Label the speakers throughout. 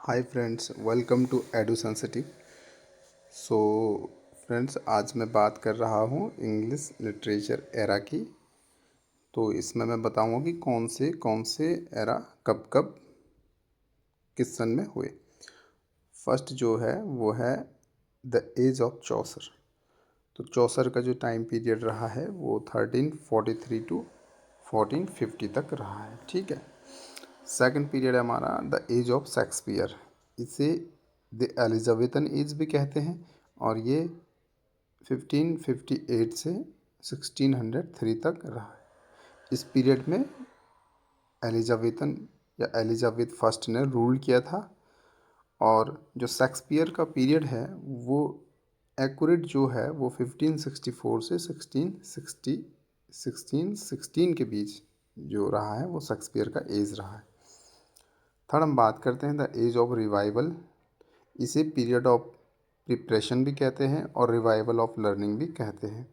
Speaker 1: Hi friends, welcome to edu sensitive. So friends, आज मैं बात कर रहा हूँ इंग्लिश लिटरेचर एरा की। तो इसमें मैं बताऊँगा कि कौन से एरा कब कब किस सन में हुए। फर्स्ट जो है वो है द एज ऑफ चौसर। तो चौसर का जो टाइम पीरियड रहा है वो 1343 टू 1450 तक रहा है। ठीक है। सेकंड पीरियड है हमारा द एज ऑफ शेक्सपियर। इसे द एलिजाबेथन एज भी कहते हैं और ये 1558 से 1603 तक रहा है। इस पीरियड में एलिजाबेथन या एलिजाबेथ फर्स्ट ने रूल किया था। और जो शेक्सपियर का पीरियड है वो एक्यूरेट जो है वो 1564 से 1616 के बीच जो रहा है वो शेक्सपियर का एज रहा है। थर्ड हम बात करते हैं द एज ऑफ रिवाइवल। इसे पीरियड ऑफ प्रिपरेशन भी कहते हैं और रिवाइवल ऑफ लर्निंग भी कहते हैं।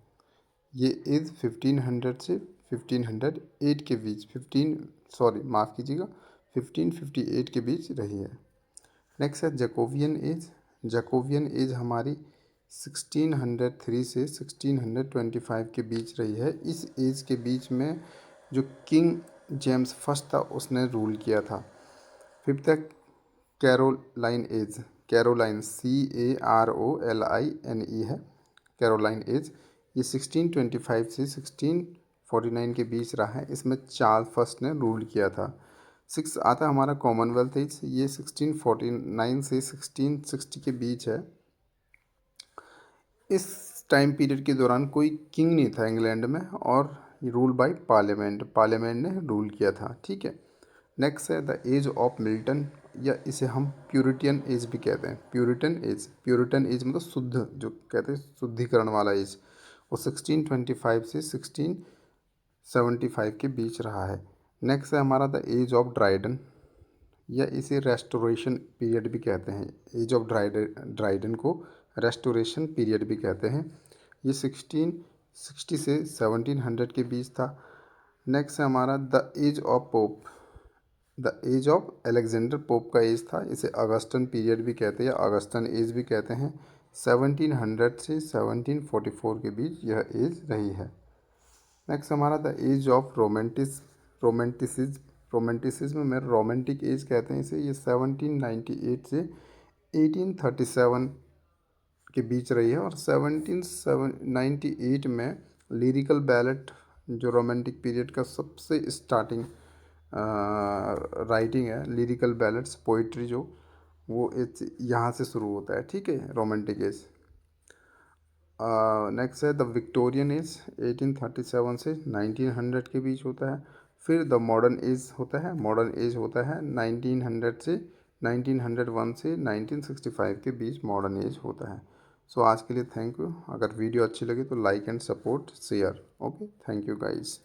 Speaker 1: ये एज 1500 से 1508 के बीच 1558 के बीच रही है। नेक्स्ट है जैकोबियन एज। जैकोबियन एज हमारी 1603 से 1625 के बीच रही है। इस एज के बीच में जो किंग जेम्स फर्स्ट था उसने रूल किया था। फिफ्थ है कैरोलाइन एज। कैरोलाइन CAROLINE है, कैरोलाइन एज। ये 1625 से 1649 के बीच रहा है। इसमें चार्ल्स फर्स्ट ने रूल किया था। सिक्स आता है हमारा कॉमनवेल्थ एज। ये 1649 से 1660 के बीच है। इस टाइम पीरियड के दौरान कोई किंग नहीं था इंग्लैंड में और रूल बाय पार्लियामेंट ने रूल किया था। ठीक है। नेक्स्ट है द एज ऑफ मिल्टन, या इसे हम प्यूरिटियन एज भी कहते हैं। प्यूरिटन एज मतलब शुद्ध, जो कहते हैं शुद्धिकरण वाला एज, वो 1625 से 1675 के बीच रहा है। नेक्स्ट है हमारा द एज ऑफ ड्राइडन, या इसे रेस्टोरेशन पीरियड भी कहते हैं। एज ऑफ ड्राइडन को रेस्टोरेशन पीरियड भी कहते हैं। ये 1660 से 1700 के बीच था। नेक्स्ट है हमारा the age of Pope. The age of Alexander Pope का एज था। इसे अगस्टन पीरियड भी कहते हैं या अगस्टन एज भी कहते हैं। 1700 से 1744 के बीच यह एज रही है। नेक्स्ट हमारा द एज ऑफ रोमेंटिसिज्म में रोमांटिक एज कहते हैं इसे। ये 1798 से 1837 के बीच रही है। और 1798 में लिरिकल बैलेट, जो रोमांटिक पीरियड का सबसे स्टार्टिंग राइटिंग है, लिरिकल बैलेट्स पोइट्री, जो वो यहाँ से शुरू होता है। ठीक है, रोमांटिक एज। नेक्स्ट है द विक्टोरियन एज। 1837 से 1900 के बीच होता है। फिर द मॉडर्न एज होता है। मॉडर्न एज होता है 1900 से 1901 से 1965 के बीच मॉडर्न एज होता है। सो आज के लिए थैंक यू। अगर वीडियो अच्छी लगी तो like and support share. Okay, thank you guys.